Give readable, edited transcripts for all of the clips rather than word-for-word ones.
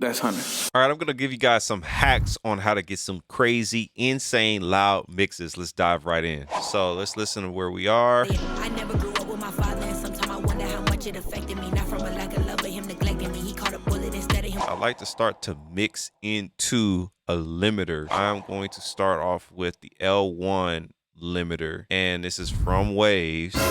That's Hunter. All right, I'm going to give you guys some hacks on how to get some crazy, insane, loud mixes. Let's dive right in. So let's listen to where we are. I never grew up with my father, and sometimes I wonder how much it affected me. Not from a lack of love, but him neglecting me. He caught a bullet instead of him. I like to start to mix into a limiter. I'm going to start off with the L1 limiter, and this is from Waves.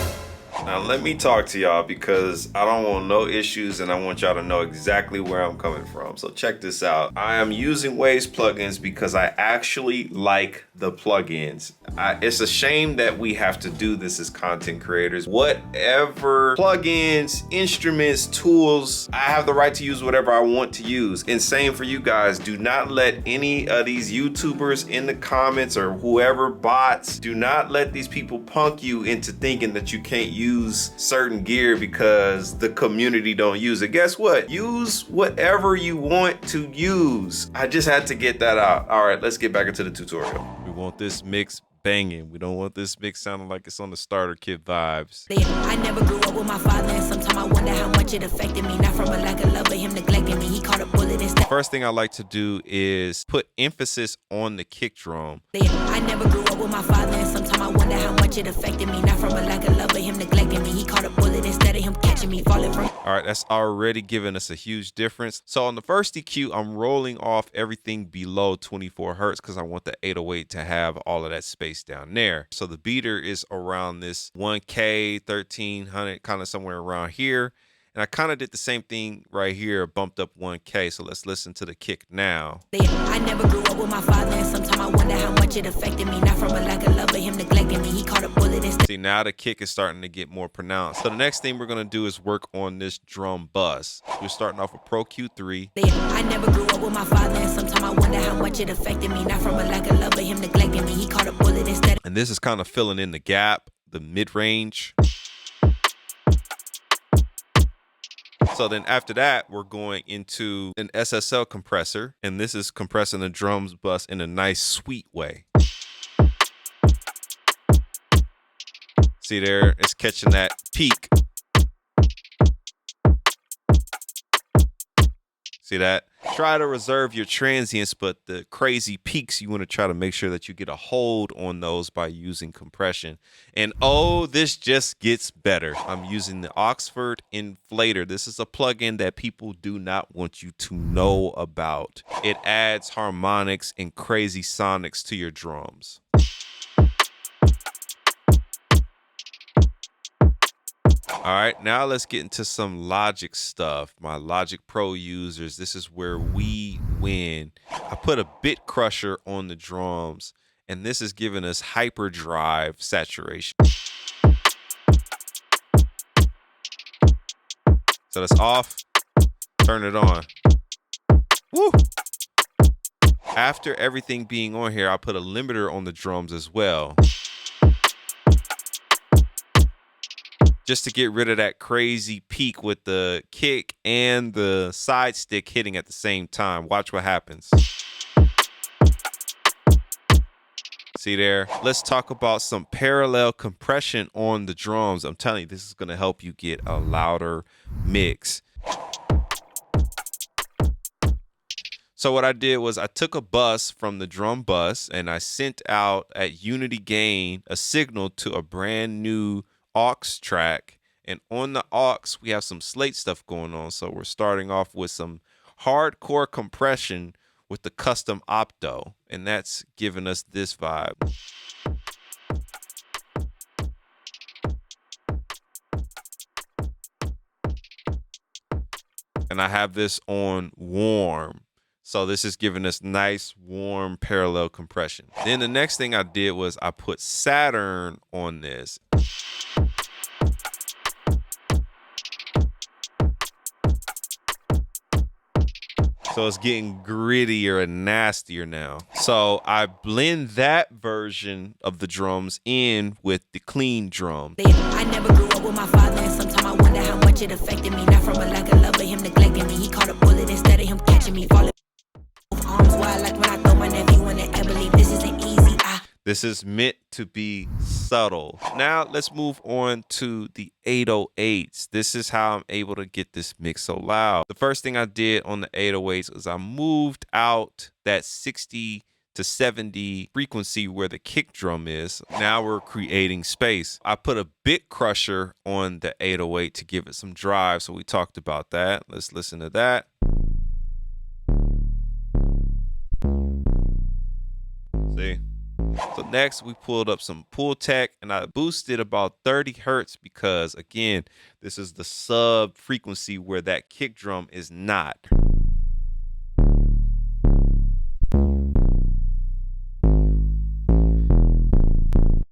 Now let me talk to y'all because I don't want no issues and I want y'all to know exactly where I'm coming from. So check this out. I am using Waves plugins because I actually like the plugins. It's a shame that we have to do this as content creators. Whatever plugins, instruments, tools, I have the right to use whatever I want to use. And same for you guys. Do not let any of these YouTubers in the comments or whoever bots, do not let these people punk you into thinking that you can't use certain gear because the community don't use it. Guess what? Use whatever you want to use. I just had to get that out. All right, let's get back into the tutorial. We want this mix banging. We don't want this mix sounding like it's on the starter kit vibes. I never grew up with my father, and sometimes I wonder how much it affected me. Not from a lack of love, but him neglecting me. He caught a bullet instead. First thing I like to do is put emphasis on the kick drum. I never grew up with my father, and sometimes I wonder how much it affected me. Not from a lack of love, but him neglecting me. He caught a bullet instead of him catching me falling from. All right, that's already giving us a huge difference. So on the first EQ, I'm rolling off everything below 24 hertz because I want the 808 to have all of that space down there. So the beater is around this 1K, 1300, kind of somewhere around here. And I kind of did the same thing right here, bumped up 1K. So let's listen to the kick now. I never grew up with my father, and sometimes I wonder how much it affected me. Not from a lack of love, but him neglecting me. He caught a bullet instead. See, now the kick is starting to get more pronounced. So the next thing we're going to do is work on this drum bus. We're starting off with Pro Q3. I never grew up with my father, and sometimes I wonder how much it affected me. Not from a lack of love, but him neglecting me. He caught a bullet instead. And this is kind of filling in the gap, the mid-range. So then after that, we're going into an SSL compressor, and this is compressing the drums bus in a nice sweet way. See there, it's catching that peak. See that? Try to reserve your transients, but the crazy peaks, you want to try to make sure that you get a hold on those by using compression. And oh, this just gets better. I'm using the Oxford Inflator. This is a plugin that people do not want you to know about. It adds harmonics and crazy sonics to your drums. All right, now let's get into some Logic stuff. My Logic Pro users, this is where we win. I put a bit crusher on the drums, and this is giving us hyperdrive saturation. So that's off, turn it on. Woo! After everything being on here, I put a limiter on the drums as well, just to get rid of that crazy peak with the kick and the side stick hitting at the same time. Watch what happens. See there? Let's talk about some parallel compression on the drums. I'm telling you, this is going to help you get a louder mix. So what I did was I took a bus from the drum bus and I sent out at unity gain a signal to a brand new aux track, and on the aux we have some slate stuff going on. So we're starting off with some hardcore compression with the custom opto, and that's giving us this vibe. And I have this on warm, so this is giving us nice warm parallel compression. Then the next thing I did was I put Saturn on this. So it's getting grittier and nastier now. So I blend that version of the drums in with the clean drum. I never grew up with my father, and sometimes I wonder how much it affected me. Not from a lack of love, but him neglecting me. He caught a bullet instead of him catching me falling. Arms wide like when I throw my nephew in it. I believe this isn't easy. This is meant to be subtle. Now let's move on to the 808s. This is how I'm able to get this mix so loud. The first thing I did on the 808s is I moved out that 60 to 70 frequency where the kick drum is. Now we're creating space. I put a bit crusher on the 808 to give it some drive. So we talked about that. Let's listen to that. See? So next we pulled up some Pull Tech and I boosted about 30 hertz because again, this is the sub frequency where that kick drum is not.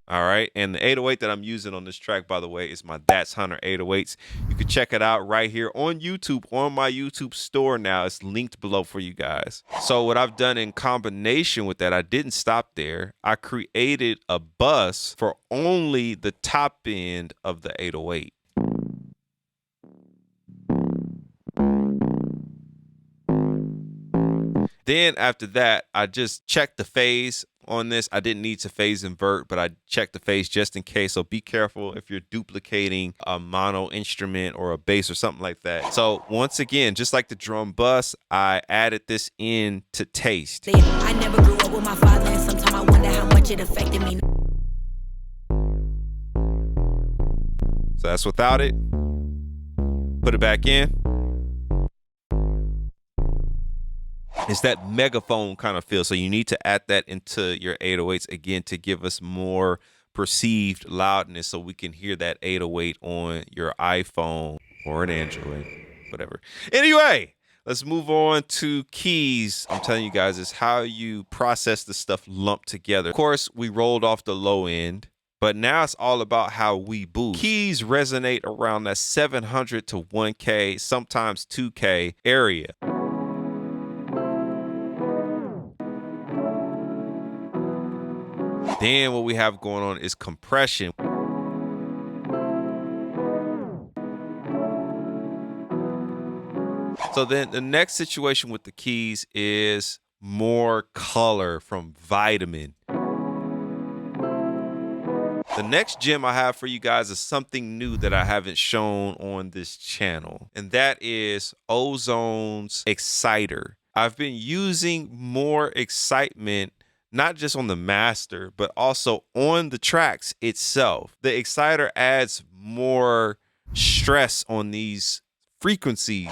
All right, and the 808 that I'm using on this track, by the way, is my That's Hunter 808s. You can check it out right here on YouTube, on my YouTube store now. It's linked below for you guys. So what I've done in combination with that, I didn't stop there. I created a bus for only the top end of the 808. Then after that, I just checked the phase on this. I didn't need to phase invert, but I checked the phase just in case. So be careful if you're duplicating a mono instrument or a bass or something like that. So once again, just like the drum bus, I added this in to taste. I never grew up with my father, and sometimes I wonder how much it affected me. So that's without it. Put it back in. It's that megaphone kind of feel. So you need to add that into your 808s again to give us more perceived loudness so we can hear that 808 on your iPhone or an Android, whatever. Anyway, let's move on to keys. I'm telling you guys, it's how you process the stuff lumped together. Of course, we rolled off the low end, but now it's all about how we boost. Keys resonate around that 700 to 1K, sometimes 2K area. Then what we have going on is compression. So then the next situation with the keys is more color from Vitamin. The next gem I have for you guys is something new that I haven't shown on this channel, and that is Ozone's Exciter. I've been using more excitement not just on the master, but also on the tracks itself. The Exciter adds more stress on these frequencies.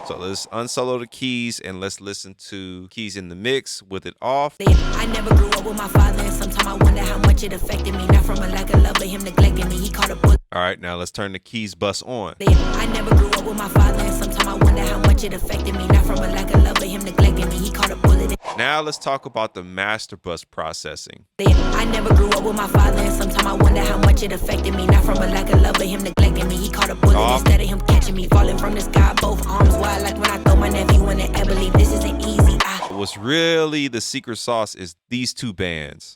So let's unsolo the keys and let's listen to keys in the mix with it off. I never grew up with my father, and sometimes I wonder how much it affected me. Not from a lack of love, but him neglecting me. He caught a bullet. All right, now let's turn the keys bus on. I never grew up with my father, and sometimes I wonder how much it affected me. Not from a lack of love, but him neglecting me. He caught a bullet. Now let's talk about the master bus processing. I never grew up with my father, and sometimes I wonder how much it affected me. Not from a lack of love, but him neglecting me. He caught a bullet instead of him catching me. Falling from the sky, both arms wide, like when I throw my nephew in the air. Believe this isn't easy. What's really the secret sauce is these two bands.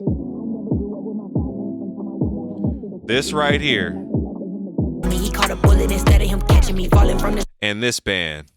This right here. He caught a bullet instead of him catching me. Falling from the and this band.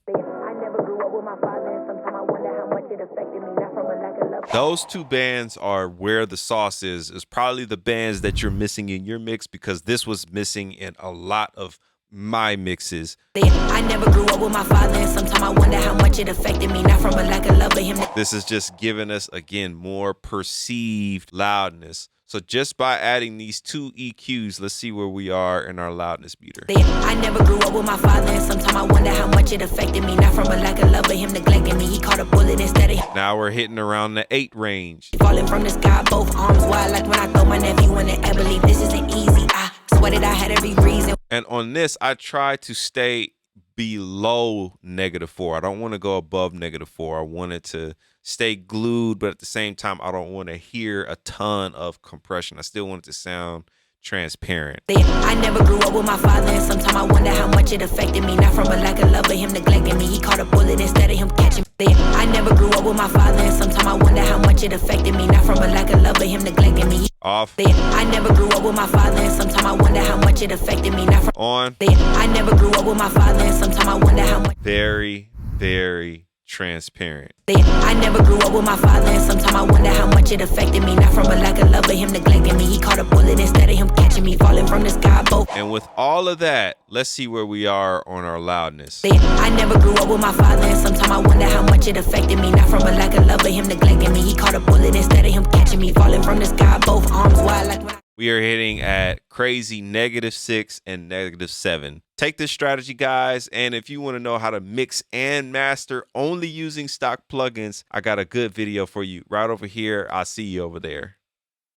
Those two bands are where the sauce is probably the bands that you're missing in your mix, because this was missing in a lot of my mixes. I never grew up with my father, and sometimes I wonder how much it affected me. Not from a lack of love, but him. This is just giving us, again, more perceived loudness. So just by adding these two EQs, let's see where we are in our loudness meter. I never grew up with my father, and sometimes I wonder how much it affected me. Not from a lack of love, but him neglecting me. He caught a bullet instead of. Now we're hitting around the 8 range. Falling from the sky, both arms wide, like when I throw my nephew in the air. Believe this isn't easy. I sweated I had every reason. And on this, I try to stay below -4. I don't want to go above -4. I want it to stay glued, but at the same time, I don't want to hear a ton of compression. I still want it to sound transparent. I never grew up with my father, and sometimes I wonder how much it affected me. Not from a lack of love, but him neglecting me. He caught a bullet instead of him catching me. I never grew up with my father, and sometimes I wonder how much it affected me. Not from a lack of love, but him neglecting me. Off. I never grew up with my father, and sometimes I wonder how much it affected me. Not from on. I never grew up with my father, and sometimes I wonder how much. Very, very, transparent. I never grew up with my father, and sometimes I wonder how much it affected me. Not from a lack of love, but him neglecting me. He caught a bullet instead of him catching me, falling from the sky both. And with all of that, let's see where we are on our loudness. I never grew up with my father, and sometimes I wonder how much it affected me. Not from a lack of love, but him neglecting me. He caught a bullet instead of him catching me, falling from the sky both arms wide like when We are hitting at crazy -6 and -7. Take this strategy, guys, and if you want to know how to mix and master only using stock plugins, I got a good video for you right over here. I'll see you over there.